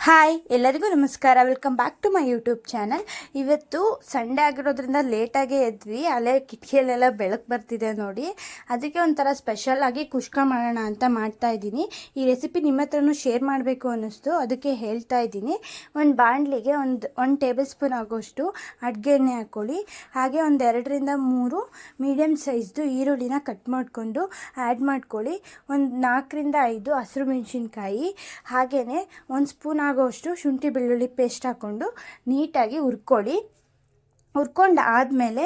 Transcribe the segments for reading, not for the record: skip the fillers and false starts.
Hi ಎಲ್ಲರಿಗೂ ನಮಸ್ಕಾರ. Welcome back to my YouTube channel. ಇವತ್ತು ಸಂಡೇ ಆಗಿರೋದ್ರಿಂದ ಲೇಟಾಗೇ ಎದ್ವಿ. ಅಲ್ಲೇ ಕಿಟಕಿಯಲ್ಲೆಲ್ಲ ಬೆಳಕು ಬರ್ತಿದೆ ನೋಡಿ. ಅದಕ್ಕೆ ಒಂಥರ ಸ್ಪೆಷಲಾಗಿ ಕುಷ್ಕ ಮಾಡೋಣ ಅಂತ ಮಾಡ್ತಾಯಿದ್ದೀನಿ. ಈ ರೆಸಿಪಿ ನಿಮ್ಮ ಹತ್ರನೂ ಶೇರ್ ಮಾಡಬೇಕು ಅನ್ನಿಸ್ತು, ಅದಕ್ಕೆ ಹೇಳ್ತಾ ಇದ್ದೀನಿ. ಒಂದು ಬಾಣಲಿಗೆ ಒಂದು ಟೇಬಲ್ ಸ್ಪೂನ್ ಆಗೋಷ್ಟು ಅಡುಗೆ ಎಣ್ಣೆ ಹಾಕ್ಕೊಳ್ಳಿ. ಹಾಗೆ ಒಂದು 2-3 ಮೀಡಿಯಮ್ ಸೈಜ್ದು ಈರುಳ್ಳಿನ ಕಟ್ ಮಾಡಿಕೊಂಡು ಆ್ಯಡ್ ಮಾಡ್ಕೊಳ್ಳಿ. ಒಂದು 4-5 ಹಸಿರು ಮೆಣಸಿನ್ಕಾಯಿ, ಹಾಗೆಯೇ ಒಂದು ಸ್ಪೂನ್ ಆಗೋಷ್ಟು ಶುಂಠಿ ಬೆಳ್ಳುಳ್ಳಿ ಪೇಸ್ಟ್ ಹಾಕ್ಕೊಂಡು ನೀಟಾಗಿ ಹುರ್ಕೊಳ್ಳಿ. ಹುರ್ಕೊಂಡು ಆದಮೇಲೆ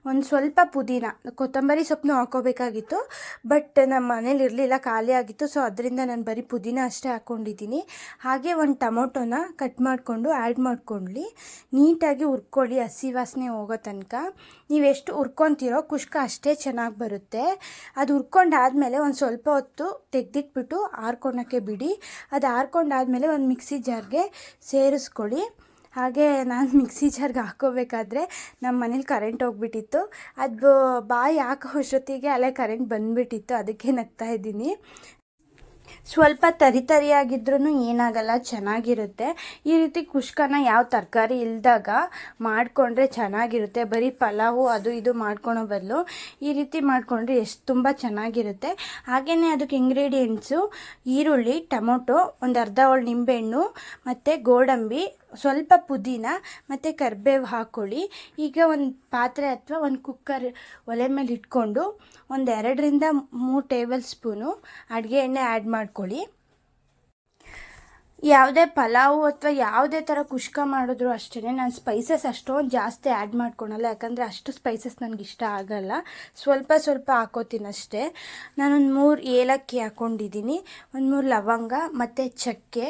ಒಂದು ಸ್ವಲ್ಪ ಪುದೀನ, ಕೊತ್ತಂಬರಿ ಸೊಪ್ಪನ್ನು ಹಾಕ್ಕೋಬೇಕಾಗಿತ್ತು, ಬಟ್ ನಮ್ಮ ಮನೇಲಿ ಇರಲಿಲ್ಲ, ಖಾಲಿ ಆಗಿತ್ತು. ಸೊ ಅದರಿಂದ ನಾನು ಬರೀ ಪುದೀನ ಅಷ್ಟೇ ಹಾಕ್ಕೊಂಡಿದ್ದೀನಿ. ಹಾಗೆ ಒಂದು ಟೊಮೊಟೊನ ಕಟ್ ಮಾಡಿಕೊಂಡು ಆ್ಯಡ್ ಮಾಡ್ಕೊಳ್ಳಿ. ನೀಟಾಗಿ ಹುರ್ಕೊಳ್ಳಿ ಹಸಿ ವಾಸನೆ ಹೋಗೋ ತನಕ. ನೀವೆಷ್ಟು ಹುರ್ಕೊತೀರೋ ಕುಷ್ಕ ಅಷ್ಟೇ ಚೆನ್ನಾಗಿ ಬರುತ್ತೆ. ಅದು ಹುರ್ಕೊಂಡಾದಮೇಲೆ ಒಂದು ಸ್ವಲ್ಪ ಹೊತ್ತು ತೆಗೆದಿಟ್ಬಿಟ್ಟು ಆರ್ಕೊಳಕ್ಕೆ ಬಿಡಿ. ಅದು ಆರ್ಕೊಂಡಾದಮೇಲೆ ಒಂದು ಮಿಕ್ಸಿ ಜಾರ್ಗೆ ಸೇರಿಸ್ಕೊಳ್ಳಿ. ಹಾಗೆ ನಾನು ಮಿಕ್ಸಿ ಜಾರ್ಗೆ ಹಾಕ್ಕೋಬೇಕಾದ್ರೆ ನಮ್ಮ ಮನೇಲಿ ಕರೆಂಟ್ ಹೋಗ್ಬಿಟ್ಟಿತ್ತು. ಅದು ಬಾಯಿ ಹಾಕೋ ಅಷ್ಟೊತ್ತಿಗೆ ಅಲ್ಲೇ ಕರೆಂಟ್ ಬಂದುಬಿಟ್ಟಿತ್ತು, ಅದಕ್ಕೆ ನಗ್ತಾ ಇದ್ದೀನಿ. ಸ್ವಲ್ಪ ತರಿಯಾಗಿದ್ರೂ ಏನಾಗಲ್ಲ, ಚೆನ್ನಾಗಿರುತ್ತೆ. ಈ ರೀತಿ ಕುಷ್ಕನ ಯಾವ ತರಕಾರಿ ಇಲ್ಲದಾಗ ಮಾಡಿಕೊಂಡ್ರೆ ಚೆನ್ನಾಗಿರುತ್ತೆ. ಬರೀ ಪಲಾವು ಅದು ಇದು ಮಾಡ್ಕೊಳೋ ಬದಲು ಈ ರೀತಿ ಮಾಡಿಕೊಂಡ್ರೆ ತುಂಬ ಚೆನ್ನಾಗಿರುತ್ತೆ. ಹಾಗೆಯೇ ಅದಕ್ಕೆ ಇಂಗ್ರೀಡಿಯೆಂಟ್ಸು ಈರುಳ್ಳಿ, ಟೊಮೊಟೊ, ಒಂದು ಅರ್ಧ ಹೋಳು ನಿಂಬೆಹಣ್ಣು ಮತ್ತು ಗೋಡಂಬಿ, ಸ್ವಲ್ಪ ಪುದೀನ ಮತ್ತು ಕರಿಬೇವು ಹಾಕ್ಕೊಳ್ಳಿ. ಈಗ ಒಂದು ಪಾತ್ರೆ ಅಥವಾ ಒಂದು ಕುಕ್ಕರ್ ಒಲೆ ಮೇಲೆ ಇಟ್ಕೊಂಡು ಒಂದು 2-3 ಟೇಬಲ್ ಸ್ಪೂನು ಅಡುಗೆ ಎಣ್ಣೆ ಆ್ಯಡ್ ಮಾಡ್ಕೊಳ್ಳಿ. ಯಾವುದೇ ಪಲಾವು ಅಥವಾ ಯಾವುದೇ ಥರ ಕುಷ್ಕ ಮಾಡಿದ್ರು ಅಷ್ಟೇ ನಾನು ಸ್ಪೈಸಸ್ ಅಷ್ಟೊಂದು ಜಾಸ್ತಿ ಆ್ಯಡ್ ಮಾಡ್ಕೊಳಲ್ಲ, ಯಾಕಂದರೆ ಅಷ್ಟು ಸ್ಪೈಸಸ್ ನನಗೆ ಇಷ್ಟ ಆಗಲ್ಲ. ಸ್ವಲ್ಪ ಹಾಕೋತೀನಿ ಅಷ್ಟೇ. ನಾನೊಂದು 3 ಏಲಕ್ಕಿ ಹಾಕ್ಕೊಂಡಿದ್ದೀನಿ, ಒಂದು 3 ಲವಂಗ ಮತ್ತು ಚಕ್ಕೆ.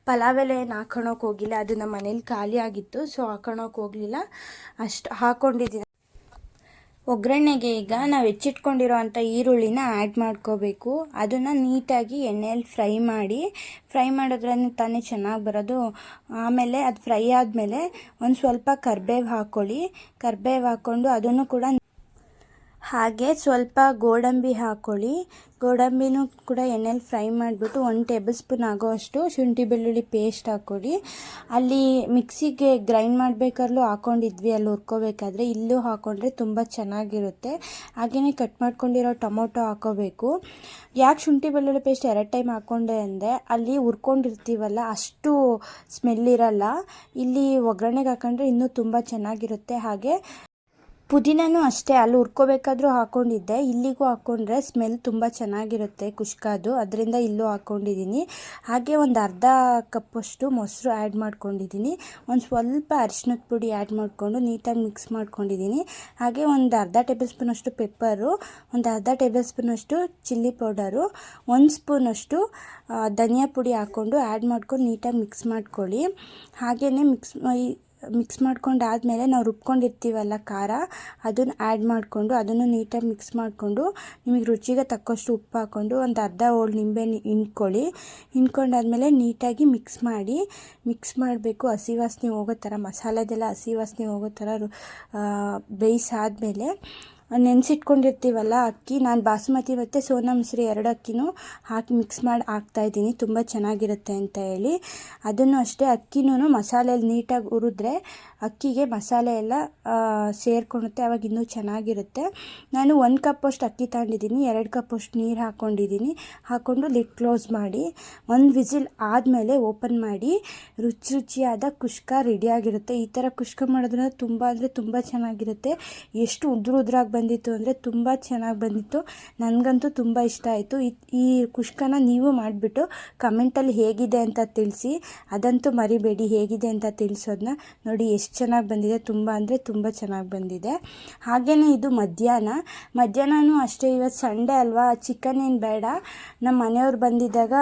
ಪಲಾವ್ ಎಲೆ ಏನು ಹಾಕೊಳಕ್ಕೆ ಹೋಗಿಲ್ಲ, ಅದು ನಮ್ಮ ಮನೇಲಿ ಖಾಲಿ ಆಗಿತ್ತು, ಸೊ ಹಾಕೊಳಕ್ಕೆ ಹೋಗಲಿಲ್ಲ. ಅಷ್ಟು ಹಾಕ್ಕೊಂಡಿದ್ದೀನಿ. ಒಗ್ಗರಣೆಗೆ ಈಗ ನಾವು ಹೆಚ್ಚಿಟ್ಕೊಂಡಿರೋ ಅಂಥ ಈರುಳ್ಳಿನ ಆ್ಯಡ್ ಮಾಡ್ಕೋಬೇಕು. ಅದನ್ನು ನೀಟಾಗಿ ಎಣ್ಣೆಯಲ್ಲಿ ಫ್ರೈ ಮಾಡೋದ್ರಿಂದ ತಾನೇ ಚೆನ್ನಾಗಿ ಬರೋದು. ಆಮೇಲೆ ಅದು ಫ್ರೈ ಆದಮೇಲೆ ಒಂದು ಸ್ವಲ್ಪ ಕರಿಬೇವು ಹಾಕ್ಕೊಳ್ಳಿ. ಕರಿಬೇವು ಹಾಕ್ಕೊಂಡು ಅದನ್ನು ಕೂಡ ಹಾಗೆ ಸ್ವಲ್ಪ ಗೋಡಂಬಿ ಹಾಕ್ಕೊಳ್ಳಿ. ಗೋಡಂಬಿನೂ ಕೂಡ ಎಣ್ಣೆಲಿ ಫ್ರೈ ಮಾಡಿಬಿಟ್ಟು 1 ಟೇಬಲ್ ಸ್ಪೂನ್ ಆಗೋಷ್ಟು ಶುಂಠಿ ಬೆಳ್ಳುಳ್ಳಿ ಪೇಸ್ಟ್ ಹಾಕ್ಕೊಳ್ಳಿ. ಅಲ್ಲಿ ಮಿಕ್ಸಿಗೆ ಗ್ರೈಂಡ್ ಮಾಡಬೇಕಾದ್ರೂ ಹಾಕ್ಕೊಂಡಿದ್ವಿ, ಅಲ್ಲಿ ಹುರ್ಕೋಬೇಕಾದ್ರೆ ಇಲ್ಲೂ ಹಾಕ್ಕೊಂಡ್ರೆ ತುಂಬ ಚೆನ್ನಾಗಿರುತ್ತೆ. ಹಾಗೆಯೇ ಕಟ್ ಮಾಡ್ಕೊಂಡಿರೋ ಟೊಮೊಟೊ ಹಾಕ್ಕೋಬೇಕು. ಯಾಕೆ ಶುಂಠಿ ಬೆಳ್ಳುಳ್ಳಿ ಪೇಸ್ಟ್ 2 ಟೈಮ್ ಹಾಕ್ಕೊಂಡೆ ಅಂದರೆ ಅಲ್ಲಿ ಹುರ್ಕೊಂಡಿರ್ತೀವಲ್ಲ ಅಷ್ಟು ಸ್ಮೆಲ್ ಇರಲ್ಲ. ಇಲ್ಲಿ ಒಗ್ಗರಣೆಗೆ ಹಾಕೊಂಡ್ರೆ ಇನ್ನೂ ತುಂಬ ಚೆನ್ನಾಗಿರುತ್ತೆ. ಹಾಗೆ ಪುದೀನೂ ಅಷ್ಟೇ, ಅಲ್ಲಿ ಹುರ್ಕೋಬೇಕಾದ್ರೂ ಹಾಕ್ಕೊಂಡಿದ್ದೆ, ಇಲ್ಲಿಗೂ ಹಾಕ್ಕೊಂಡ್ರೆ ಸ್ಮೆಲ್ ತುಂಬ ಚೆನ್ನಾಗಿರುತ್ತೆ ಕುಷ್ಕದು, ಅದರಿಂದ ಇಲ್ಲೂ ಹಾಕ್ಕೊಂಡಿದ್ದೀನಿ. ಹಾಗೆ ಒಂದು ಅರ್ಧ ಕಪ್ಪಷ್ಟು ಮೊಸರು ಆ್ಯಡ್ ಮಾಡ್ಕೊಂಡಿದ್ದೀನಿ. ಒಂದು ಸ್ವಲ್ಪ ಅರಿಶಿನದ ಪುಡಿ ಆ್ಯಡ್ ಮಾಡಿಕೊಂಡು ನೀಟಾಗಿ ಮಿಕ್ಸ್ ಮಾಡ್ಕೊಂಡಿದ್ದೀನಿ. ಹಾಗೆ ಒಂದು ಅರ್ಧ ಟೇಬಲ್ ಸ್ಪೂನಷ್ಟು ಪೆಪ್ಪರು, ಒಂದು ಅರ್ಧ ಟೇಬಲ್ ಸ್ಪೂನಷ್ಟು ಚಿಲ್ಲಿ ಪೌಡರು, 1 ಸ್ಪೂನಷ್ಟು ಧನಿಯಾ ಪುಡಿ ಹಾಕ್ಕೊಂಡು ಆ್ಯಡ್ ಮಾಡ್ಕೊಂಡು ನೀಟಾಗಿ ಮಿಕ್ಸ್ ಮಾಡ್ಕೊಳ್ಳಿ. ಹಾಗೆಯೇ ಮಿಕ್ಸ್ ಮಾಡ್ಕೊಂಡಾದಮೇಲೆ ನಾವು ರುಬ್ಕೊಂಡಿರ್ತೀವಲ್ಲ ಖಾರ, ಅದನ್ನು ಆ್ಯಡ್ ಮಾಡಿಕೊಂಡು ಅದನ್ನು ನೀಟಾಗಿ ಮಿಕ್ಸ್ ಮಾಡಿಕೊಂಡು ನಿಮಗೆ ರುಚಿಗೆ ತಕ್ಕಷ್ಟು ಉಪ್ಪು ಹಾಕ್ಕೊಂಡು ಒಂದು ಅರ್ಧ ಹೋಳು ನಿಂಬೆಹಣ್ಣು ಹಿಂಡ್ಕೊಂಡಾದ್ಮೇಲೆ ನೀಟಾಗಿ ಮಿಕ್ಸ್ ಮಾಡಬೇಕು. ಹಸಿ ವಾಸನೆ ಹೋಗೋ ಥರ, ಮಸಾಲೆದೆಲ್ಲ ಹಸಿ ವಾಸನೆ ಹೋಗೋ ಥರ ಬೇಯಿಸಾದ್ಮೇಲೆ ನೆನೆಸಿಟ್ಕೊಂಡಿರ್ತೀವಲ್ಲ ಅಕ್ಕಿ, ನಾನು ಬಾಸುಮತಿ ಮತ್ತು ಸೋನಾ ಮಸೂರಿ 2 ಅಕ್ಕಿನೂ ಹಾಕಿ ಮಿಕ್ಸ್ ಮಾಡಿ ಹಾಕ್ತಾಯಿದ್ದೀನಿ, ತುಂಬ ಚೆನ್ನಾಗಿರುತ್ತೆ ಅಂತ ಹೇಳಿ. ಅದನ್ನು ಅಷ್ಟೇ ಅಕ್ಕಿನೂ ಮಸಾಲೆಯಲ್ಲಿ ನೀಟಾಗಿ ಹುರಿದ್ರೆ ಅಕ್ಕಿಗೆ ಮಸಾಲೆ ಎಲ್ಲ ಸೇರ್ಕೊಳುತ್ತೆ, ಆವಾಗ ಇನ್ನೂ ಚೆನ್ನಾಗಿರುತ್ತೆ. ನಾನು 1 ಕಪ್ಪಷ್ಟು ಅಕ್ಕಿ ತಗೊಂಡಿದ್ದೀನಿ, 2 ಕಪ್ಪಷ್ಟು ನೀರು ಹಾಕ್ಕೊಂಡು ಲಿಡ್ ಕ್ಲೋಸ್ ಮಾಡಿ 1 ವಿಸಿಲ್ ಆದಮೇಲೆ ಓಪನ್ ಮಾಡಿ ರುಚಿಯಾದ ಕುಷ್ಕ ರೆಡಿಯಾಗಿರುತ್ತೆ. ಈ ಥರ ಕುಷ್ಕ ಮಾಡೋದ್ರಿಂದ ತುಂಬ ಅಂದರೆ ತುಂಬ ಚೆನ್ನಾಗಿರುತ್ತೆ. ಎಷ್ಟು ಉದ್ರಾಗಿ ಬಂದಿತ್ತು ಅಂದರೆ ತುಂಬ ಚೆನ್ನಾಗಿ ಬಂದಿತ್ತು, ನನಗಂತೂ ತುಂಬ ಇಷ್ಟ ಆಯಿತು. ಈ ಕುಷ್ಕನ ನೀವು ಮಾಡಿಬಿಟ್ಟು ಕಮೆಂಟಲ್ಲಿ ಹೇಗಿದೆ ಅಂತ ತಿಳಿಸಿ, ಅದಂತೂ ಮರಿಬೇಡಿ ಹೇಗಿದೆ ಅಂತ ತಿಳಿಸೋದನ್ನ. ನೋಡಿ ಎಷ್ಟು ಚೆನ್ನಾಗಿ ಬಂದಿದೆ, ತುಂಬ ಅಂದರೆ ತುಂಬ ಚೆನ್ನಾಗಿ ಬಂದಿದೆ. ಹಾಗೆಯೇ ಇದು ಮಧ್ಯಾಹ್ನನೂ ಅಷ್ಟೇ. ಇವತ್ತು ಸಂಡೇ ಅಲ್ವಾ, ಚಿಕನ್ ಏನು ಬೇಡ, ನಮ್ಮ ಮನೆಯವ್ರು ಬಂದಿದ್ದಾಗ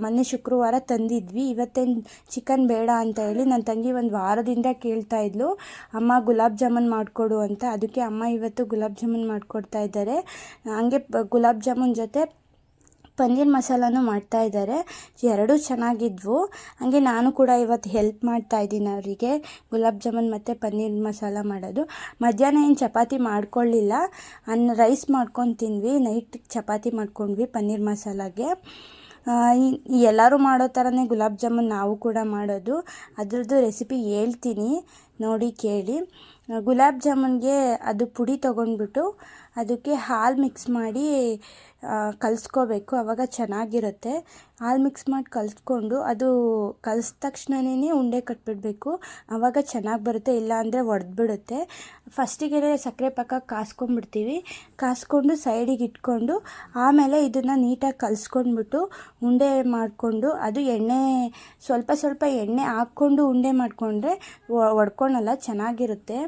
ಮೊನ್ನೆ ಶುಕ್ರವಾರ ತಂದಿದ್ವಿ, ಇವತ್ತೇನು ಚಿಕನ್ ಬೇಡ ಅಂತ ಹೇಳಿ ನನ್ನ ತಂಗಿ ಒಂದು ವಾರದಿಂದ ಕೇಳ್ತಾ ಇದ್ಲು, ಅಮ್ಮ ಗುಲಾಬ್ ಜಾಮೂನ್ ಮಾಡಿಕೊಡು ಅಂತ. ಅದಕ್ಕೆ ಅಮ್ಮ ಇವತ್ತು ಗುಲಾಬ್ ಜಾಮೂನ್ ಮಾಡಿಕೊಡ್ತಾ ಇದ್ದಾರೆ. ಹಂಗೆ ಗುಲಾಬ್ ಜಾಮೂನ್ ಜೊತೆ ಪನ್ನೀರ್ ಮಸಾಲನೂ ಮಾಡ್ತಾಯಿದ್ದಾರೆ. 2 ಚೆನ್ನಾಗಿದ್ವು. ಹಾಗೆ ನಾನು ಕೂಡ ಇವತ್ತು ಹೆಲ್ಪ್ ಮಾಡ್ತಾಯಿದ್ದೀನಿ ಅವರಿಗೆ ಗುಲಾಬ್ ಜಾಮೂನ್ ಮತ್ತು ಪನ್ನೀರ್ ಮಸಾಲ ಮಾಡೋದು. ಮಧ್ಯಾಹ್ನ ಏನು ಚಪಾತಿ ಮಾಡ್ಕೊಳ್ಳಿಲ್ಲ, ರೈಸ್ ಮಾಡ್ಕೊಂಡು ತಿಂದ್ವಿ. ನೈಟ್ ಚಪಾತಿ ಮಾಡ್ಕೊಂಡ್ವಿ ಪನ್ನೀರ್ ಮಸಾಲಾಗೆ. ಎಲ್ಲರೂ ಮಾಡೋ ಥರನೇ ಗುಲಾಬ್ ಜಾಮೂನ್ ನಾವು ಕೂಡ ಮಾಡೋದು. ಅದ್ರದ್ದು ರೆಸಿಪಿ ಹೇಳ್ತೀನಿ, ನೋಡಿ ಕೇಳಿ. ಗುಲಾಬ್ ಜಾಮೂನ್ಗೆ ಅದು ಪುಡಿ ತೊಗೊಂಡ್ಬಿಟ್ಟು ಅದಕ್ಕೆ ಹಾಲು ಮಿಕ್ಸ್ ಮಾಡಿ ಕಲಿಸ್ಕೋಬೇಕು, ಆವಾಗ ಚೆನ್ನಾಗಿರುತ್ತೆ. ಹಾಲು ಮಿಕ್ಸ್ ಮಾಡಿ ಕಲಿಸ್ಕೊಂಡು ಅದು ಕಲಿಸಿದ ತಕ್ಷಣವೇ ಉಂಡೆ ಕಟ್ಬಿಡಬೇಕು, ಆವಾಗ ಚೆನ್ನಾಗಿ ಬರುತ್ತೆ. ಇಲ್ಲಾಂದರೆ ಒಡೆದ್ಬಿಡುತ್ತೆ. ಫಸ್ಟಿಗೆ ಸಕ್ಕರೆ ಪಾಕ ಕಾಸ್ಕೊಂಡ್ಬಿಡ್ತೀವಿ, ಕಾಸ್ಕೊಂಡು ಸೈಡಿಗೆ ಇಟ್ಕೊಂಡು ಆಮೇಲೆ ಇದನ್ನು ನೀಟಾಗಿ ಕಲಿಸ್ಕೊಂಡ್ಬಿಟ್ಟು ಉಂಡೆ ಮಾಡಿಕೊಂಡು ಅದು ಸ್ವಲ್ಪ ಸ್ವಲ್ಪ ಎಣ್ಣೆ ಹಾಕ್ಕೊಂಡು ಉಂಡೆ ಮಾಡಿಕೊಂಡ್ರೆ ಒಡ್ಕೊಳಲ್ಲ, ಚೆನ್ನಾಗಿರುತ್ತೆ.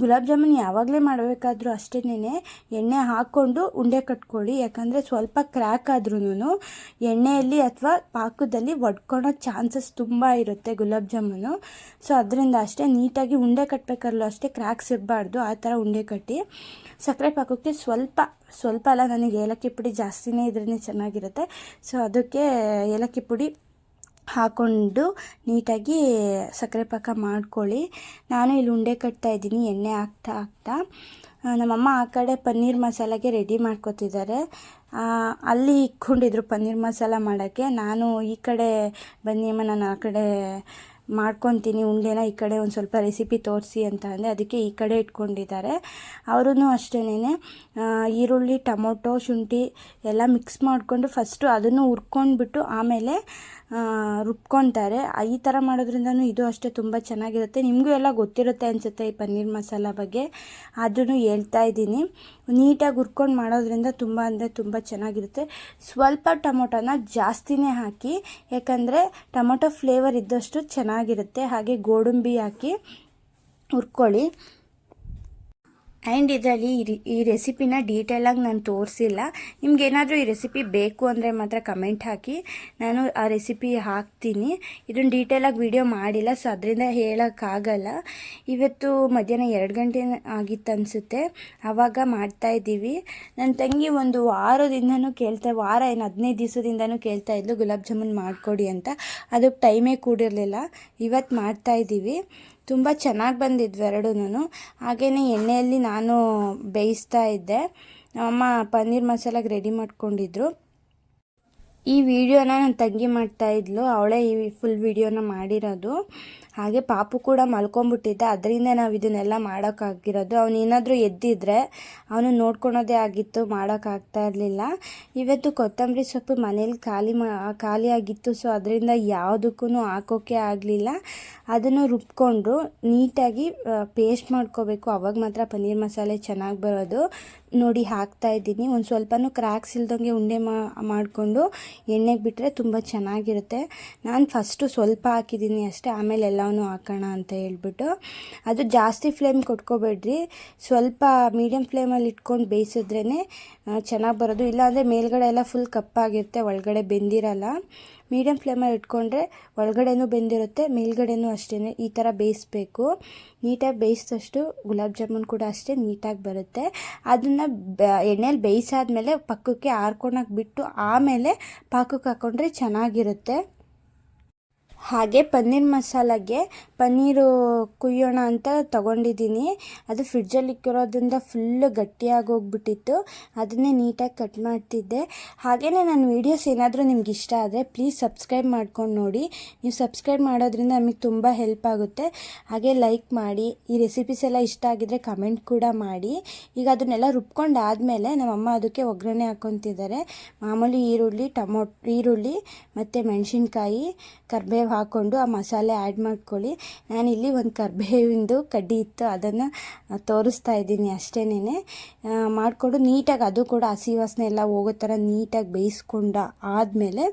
ಗುಲಾಬ್ ಜಾಮೂನ್ ಯಾವಾಗಲೇ ಮಾಡಬೇಕಾದ್ರೂ ಅಷ್ಟೇನೆ ಎಣ್ಣೆ ಹಾಕ್ಕೊಂಡು ಉಂಡೆ ಕಟ್ಕೊಳ್ಳಿ, ಯಾಕಂದರೆ ಸ್ವಲ್ಪ ಕ್ರ್ಯಾಕ್ ಆದ್ರೂ ಎಣ್ಣೆಯಲ್ಲಿ ಅಥವಾ ಪಾಕದಲ್ಲಿ ಒಡ್ಕೊಳೋ ಚಾನ್ಸಸ್ ತುಂಬ ಇರುತ್ತೆ ಗುಲಾಬ್ ಜಾಮೂನು. ಸೊ ಅದರಿಂದ ಅಷ್ಟೇ ನೀಟಾಗಿ ಉಂಡೆ ಕಟ್ಟಬೇಕಾದ್ರೂ ಅಷ್ಟೇ ಕ್ರ್ಯಾಕ್ಸ್ ಇರಬಾರ್ದು, ಆ ಥರ ಉಂಡೆ ಕಟ್ಟಿ. ಸಕ್ಕರೆ ಪಾಕಕ್ಕೆ ಸ್ವಲ್ಪ ಅಲ್ಲ, ನನಗೆ ಏಲಕ್ಕಿ ಪುಡಿ ಜಾಸ್ತಿನೇ ಇದ್ರೇ ಚೆನ್ನಾಗಿರುತ್ತೆ. ಸೊ ಅದಕ್ಕೆ ಏಲಕ್ಕಿ ಪುಡಿ ಹಾಕ್ಕೊಂಡು ನೀಟಾಗಿ ಸಕ್ಕರೆ ಪಾಕ ಮಾಡ್ಕೊಳ್ಳಿ. ನಾನು ಇಲ್ಲಿ ಉಂಡೆ ಕಟ್ತಾಯಿದ್ದೀನಿ ಎಣ್ಣೆ ಹಾಕ್ತಾ. ನಮ್ಮಮ್ಮ ಆ ಕಡೆ ಪನ್ನೀರ್ ಮಸಾಲಾಗೆ ರೆಡಿ ಮಾಡ್ಕೊತಿದ್ದಾರೆ, ಅಲ್ಲಿ ಇಟ್ಕೊಂಡಿದ್ರು ಪನ್ನೀರ್ ಮಸಾಲ ಮಾಡೋಕ್ಕೆ. ನಾನು ಈ ಕಡೆ ಬನ್ನಿ ಅಮ್ಮ, ನಾನು ಆ ಕಡೆ ಮಾಡ್ಕೊತೀನಿ ಉಂಡೆನ, ಈ ಕಡೆ ಒಂದು ಸ್ವಲ್ಪ ರೆಸಿಪಿ ತೋರಿಸಿ ಅಂತ ಅಂದೆ, ಅದಕ್ಕೆ ಈ ಕಡೆ ಇಟ್ಕೊಂಡಿದ್ದಾರೆ. ಅವರೂ ಅಷ್ಟೇನೆ ಈರುಳ್ಳಿ, ಟೊಮೊಟೊ, ಶುಂಠಿ ಎಲ್ಲ ಮಿಕ್ಸ್ ಮಾಡಿಕೊಂಡು ಫಸ್ಟು ಅದನ್ನು ಹುರ್ಕೊಂಡ್ಬಿಟ್ಟು ಆಮೇಲೆ ರುಬ್ಕೊತಾರೆ. ಈ ಥರ ಮಾಡೋದ್ರಿಂದನೂ ಇದು ಅಷ್ಟೇ ತುಂಬ ಚೆನ್ನಾಗಿರುತ್ತೆ. ನಿಮಗೂ ಎಲ್ಲ ಗೊತ್ತಿರುತ್ತೆ ಅನಿಸುತ್ತೆ ಈ ಪನ್ನೀರ್ ಮಸಾಲ ಬಗ್ಗೆ, ಅದನ್ನು ಹೇಳ್ತಾ ಇದ್ದೀನಿ. ನೀಟಾಗಿ ಹುರ್ಕೊಂಡು ಮಾಡೋದ್ರಿಂದ ತುಂಬ ಅಂದರೆ ತುಂಬ ಚೆನ್ನಾಗಿರುತ್ತೆ. ಸ್ವಲ್ಪ ಟೊಮೊಟೊನ ಜಾಸ್ತಿನೇ ಹಾಕಿ, ಯಾಕಂದರೆ ಟೊಮೊಟೊ ಫ್ಲೇವರ್ ಇದ್ದಷ್ಟು ಚೆನ್ನಾಗಿರುತ್ತೆ. ಹಾಗೆ ಗೋಡಂಬಿ ಹಾಕಿ ಹುರ್ಕೊಳ್ಳಿ. ಆ್ಯಂಡ್ ಇದರಲ್ಲಿ ಈ ರೆಸಿಪಿನ ಡೀಟೇಲಾಗಿ ನಾನು ತೋರಿಸಿಲ್ಲ. ನಿಮ್ಗೇನಾದರೂ ಈ ರೆಸಿಪಿ ಬೇಕು ಅಂದರೆ ಮಾತ್ರ ಕಮೆಂಟ್ ಹಾಕಿ, ನಾನು ಆ ರೆಸಿಪಿ ಹಾಕ್ತೀನಿ. ಇದನ್ನು ಡೀಟೇಲಾಗಿ ವಿಡಿಯೋ ಮಾಡಿಲ್ಲ, ಸೊ ಅದರಿಂದ ಹೇಳೋಕ್ಕಾಗಲ್ಲ. ಇವತ್ತು ಮಧ್ಯಾಹ್ನ 2 ಗಂಟೆ ಆಗಿತ್ತು ಅನಿಸುತ್ತೆ, ಆವಾಗ ಮಾಡ್ತಾಯಿದ್ದೀವಿ. ನನ್ನ ತಂಗಿ ಒಂದು ವಾರದಿಂದನೂ ವಾರ ಏನು 15 ದಿವಸದಿಂದನೂ ಕೇಳ್ತಾಯಿದ್ಲು ಗುಲಾಬ್ ಜಾಮೂನ್ ಮಾಡಿಕೊಡಿ ಅಂತ. ಅದಕ್ಕೆ ಟೈಮೇ ಕೂಡಿರಲಿಲ್ಲ, ಇವತ್ತು ಮಾಡ್ತಾಯಿದ್ದೀವಿ. ತುಂಬ ಚೆನ್ನಾಗಿ ಬಂದಿದ್ವು ಎರಡೂ. ಹಾಗೆಯೇ ಎಣ್ಣೆಯಲ್ಲಿ ನಾನು ಬೇಯಿಸ್ತಾ ಇದ್ದೆ, ಅಮ್ಮ ಪನ್ನೀರ್ ಮಸಾಲಾಗೆ ರೆಡಿ ಮಾಡ್ಕೊಂಡಿದ್ರು. ಈ ವಿಡಿಯೋನ ನನ್ನ ತಂಗಿ ಮಾಡ್ತಾಯಿದ್ಲು, ಅವಳೇ ಈ ಫುಲ್ ವಿಡಿಯೋನ ಮಾಡಿರೋದು. ಹಾಗೆ ಪಾಪು ಕೂಡ ಮಲ್ಕೊಂಡ್ಬಿಟ್ಟಿದ್ದ, ಅದರಿಂದ ನಾವು ಇದನ್ನೆಲ್ಲ ಮಾಡೋಕ್ಕಾಗಿರೋದು. ಅವನೇನಾದರೂ ಎದ್ದಿದ್ರೆ ಅವನು ನೋಡ್ಕೊಳೋದೇ ಆಗಿತ್ತು, ಮಾಡೋಕ್ಕಾಗ್ತಾ ಇರಲಿಲ್ಲ. ಇವತ್ತು ಕೊತ್ತಂಬರಿ ಸೊಪ್ಪು ಮನೇಲಿ ಖಾಲಿ ಆಗಿತ್ತು, ಸೊ ಅದರಿಂದ ಯಾವುದಕ್ಕೂ ಹಾಕೋಕ್ಕೆ ಆಗಲಿಲ್ಲ. ಅದನ್ನು ರುಬ್ಕೊಂಡು ನೀಟಾಗಿ ಪೇಸ್ಟ್ ಮಾಡ್ಕೋಬೇಕು, ಅವಾಗ ಮಾತ್ರ ಪನ್ನೀರ್ ಮಸಾಲೆ ಚೆನ್ನಾಗಿ ಬರೋದು. ನೋಡಿ ಹಾಕ್ತಾಯಿದ್ದೀನಿ. ಒಂದು ಸ್ವಲ್ಪನೂ ಕ್ರ್ಯಾಕ್ಸ್ ಇಲ್ದಂಗೆ ಉಂಡೆ ಮಾಡಿಕೊಂಡು ಎಣ್ಣೆಗೆ ಬಿಟ್ಟರೆ ತುಂಬ ಚೆನ್ನಾಗಿರುತ್ತೆ. ನಾನು ಫಸ್ಟು ಸ್ವಲ್ಪ ಹಾಕಿದ್ದೀನಿ ಅಷ್ಟೇ, ಆಮೇಲೆ ಎಲ್ಲವನ್ನೂ ಹಾಕೋಣ ಅಂತ ಹೇಳ್ಬಿಟ್ಟು. ಅದು ಜಾಸ್ತಿ ಫ್ಲೇಮ್ ಕೊಟ್ಕೋಬೇಡ್ರಿ, ಸ್ವಲ್ಪ ಮೀಡಿಯಮ್ ಫ್ಲೇಮಲ್ಲಿ ಇಟ್ಕೊಂಡು ಬೇಯಿಸಿದ್ರೇ ಚೆನ್ನಾಗಿ ಬರೋದು. ಇಲ್ಲಾಂದರೆ ಮೇಲ್ಗಡೆ ಎಲ್ಲ ಫುಲ್ ಕಪ್ಪಾಗಿರುತ್ತೆ, ಒಳಗಡೆ ಬೆಂದಿರಲ್ಲ. ಮೀಡಿಯಮ್ ಫ್ಲೇಮಲ್ಲಿ ಇಟ್ಕೊಂಡ್ರೆ ಒಳಗಡೆನೂ ಬೆಂದಿರುತ್ತೆ, ಮೇಲ್ಗಡೆನೂ ಅಷ್ಟೇ. ಈ ಥರ ಬೇಯಿಸ್ಬೇಕು. ನೀಟಾಗಿ ಬೇಯಿಸಿದಷ್ಟು ಗುಲಾಬ್ ಜಾಮೂನ್ ಕೂಡ ಅಷ್ಟೇ ನೀಟಾಗಿ ಬರುತ್ತೆ. ಅದನ್ನು ಎಣ್ಣೆಲಿ ಬೇಯಿಸಾದ್ಮೇಲೆ ಪಕ್ಕಕ್ಕೆ ಆರ್ಕೊಳಕ್ಕೆ ಬಿಟ್ಟು ಆಮೇಲೆ ಪಾಕಕ್ಕೆ ಹಾಕ್ಕೊಂಡ್ರೆ ಚೆನ್ನಾಗಿರುತ್ತೆ. ಹಾಗೆ ಪನ್ನೀರ್ ಮಸಾಲಾಗೆ ಪನ್ನೀರು ಕುಯ್ಯೋಣ ಅಂತ ತೊಗೊಂಡಿದ್ದೀನಿ. ಅದು ಫ್ರಿಡ್ಜಲ್ಲಿ ಇಕ್ಕಿರೋದ್ರಿಂದ ಫುಲ್ಲು ಗಟ್ಟಿಯಾಗಿ ಹೋಗ್ಬಿಟ್ಟಿತ್ತು, ಅದನ್ನೇ ನೀಟಾಗಿ ಕಟ್ ಮಾಡ್ತಿದ್ದೆ. ಹಾಗೆಯೇ ನನ್ನ ವೀಡಿಯೋಸ್ ಏನಾದರೂ ನಿಮ್ಗೆ ಇಷ್ಟ ಆದರೆ ಪ್ಲೀಸ್ ಸಬ್ಸ್ಕ್ರೈಬ್ ಮಾಡ್ಕೊಂಡು ನೋಡಿ. ನೀವು ಸಬ್ಸ್ಕ್ರೈಬ್ ಮಾಡೋದ್ರಿಂದ ನಮಗೆ ತುಂಬ ಹೆಲ್ಪ್ ಆಗುತ್ತೆ. ಹಾಗೆ ಲೈಕ್ ಮಾಡಿ, ಈ ರೆಸಿಪೀಸ್ ಎಲ್ಲ ಇಷ್ಟ ಆಗಿದ್ರೆ ಕಮೆಂಟ್ ಕೂಡ ಮಾಡಿ. ಈಗ ಅದನ್ನೆಲ್ಲ ರುಬ್ಕೊಂಡಾದಮೇಲೆ ನಮ್ಮಮ್ಮ ಅದಕ್ಕೆ ಒಗ್ಗರಣೆ ಹಾಕ್ಕೊತಿದ್ದಾರೆ. ಮಾಮೂಲಿ ಈರುಳ್ಳಿ ಮತ್ತು ಮೆಣಸಿನ್ಕಾಯಿ, ಕರಿಬೇವು ಹಾಕ್ಕೊಂಡು ಆ ಮಸಾಲೆ ಆ್ಯಡ್ ಮಾಡ್ಕೊಳ್ಳಿ. ನಾನಿಲ್ಲಿ ಒಂದು ಕರಿಬೇವಿಂದು ಕಡ್ಡಿ ಇತ್ತು, ಅದನ್ನು ತೋರಿಸ್ತಾ ಇದ್ದೀನಿ ಅಷ್ಟೇನೆ. ಮಾಡಿಕೊಂಡು ನೀಟಾಗಿ ಅದು ಕೂಡ ಹಸಿ ವಾಸನೆ ಎಲ್ಲ ಹೋಗೋ ಥರ ನೀಟಾಗಿ ಬೇಯಿಸ್ಕೊಂಡು ಆದಮೇಲೆ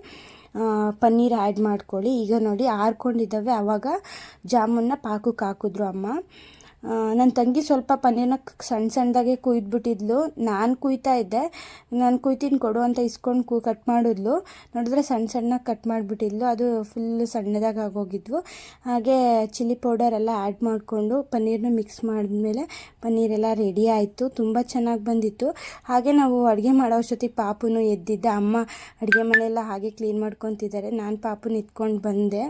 ಪನ್ನೀರ್ ಆ್ಯಡ್ ಮಾಡ್ಕೊಳ್ಳಿ. ಈಗ ನೋಡಿ ಆರ್ಕೊಂಡಿದ್ದಾವೆ, ಆವಾಗ ಜಾಮೂನ್ನ ಪಾಕಕ್ಕೆ ಹಾಕಿದ್ರು ಅಮ್ಮ. ನನ್ನ ತಂಗಿ ಸ್ವಲ್ಪ ಪನ್ನೀರನ್ನ ಸಣ್ಣದಾಗೆ ಕುಯ್ದುಬಿಟ್ಟಿದ್ಲು. ನಾನು ಕುಯ್ತಾ ಇದ್ದೆ, ನಾನು ಕುಯ್ತೀನಿ ಕೊಡು ಅಂತ ಇಸ್ಕೊಂಡು ಕಟ್ ಮಾಡಿದ್ಲು. ನೋಡಿದ್ರೆ ಸಣ್ಣಗೆ ಕಟ್ ಮಾಡಿಬಿಟ್ಟಿದ್ಲು, ಅದು ಫುಲ್ಲು ಸಣ್ಣದಾಗಿ ಆಗೋಗಿದ್ವು. ಹಾಗೆ ಚಿಲ್ಲಿ ಪೌಡರ್ ಎಲ್ಲ ಆ್ಯಡ್ ಮಾಡಿಕೊಂಡು ಪನ್ನೀರನ್ನ ಮಿಕ್ಸ್ ಮಾಡಿದ್ಮೇಲೆ ಪನ್ನೀರೆಲ್ಲ ರೆಡಿ ಆಯಿತು. ತುಂಬ ಚೆನ್ನಾಗಿ ಬಂದಿತ್ತು. ಹಾಗೆ ನಾವು ಅಡುಗೆ ಮಾಡೋ ಅಷ್ಟೊತ್ತಿಗೆ ಪಾಪುನು ಎದ್ದಿದ್ದೆ. ಅಮ್ಮ ಅಡುಗೆ ಮನೆಯೆಲ್ಲ ಹಾಗೆ ಕ್ಲೀನ್ ಮಾಡ್ಕೊತಿದ್ದಾರೆ. ನಾನು ಪಾಪುನ ಎತ್ಕೊಂಡು ಬಂದೆ.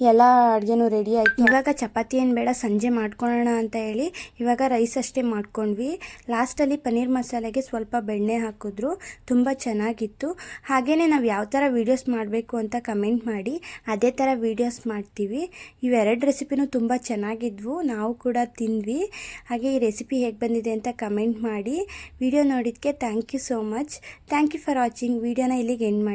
ಎಲ್ಲ ಅಡುಗೆನೂ ರೆಡಿ ಆಯಿತು. ಇವಾಗ ಚಪಾತಿ ಏನು ಬೇಡ, ಸಂಜೆ ಮಾಡ್ಕೊಳ್ಳೋಣ ಅಂತ ಹೇಳಿ ಇವಾಗ ರೈಸ್ ಅಷ್ಟೇ ಮಾಡ್ಕೊಂಡ್ವಿ. ಲಾಸ್ಟಲ್ಲಿ ಪನ್ನೀರ್ ಮಸಾಲೆಗೆ ಸ್ವಲ್ಪ ಬೆಣ್ಣೆ ಹಾಕಿದ್ರು, ತುಂಬ ಚೆನ್ನಾಗಿತ್ತು. ಹಾಗೆಯೇ ನಾವು ಯಾವ ಥರ ವೀಡಿಯೋಸ್ ಮಾಡಬೇಕು ಅಂತ ಕಮೆಂಟ್ ಮಾಡಿ, ಅದೇ ಥರ ವೀಡಿಯೋಸ್ ಮಾಡ್ತೀವಿ. ಇವೆರಡು ರೆಸಿಪಿನೂ ತುಂಬ ಚೆನ್ನಾಗಿದ್ವು, ನಾವು ಕೂಡ ತಿಂದ್ವಿ. ಹಾಗೆ ಈ ರೆಸಿಪಿ ಹೇಗೆ ಬಂದಿದೆ ಅಂತ ಕಮೆಂಟ್ ಮಾಡಿ. ವಿಡಿಯೋ ನೋಡಿದ್ದಕ್ಕೆ thank you so much. Thank you for watching. ವಿಡಿಯೋನ ಇಲ್ಲಿಗೆ ಎಂಡ್ ಮಾಡಿ.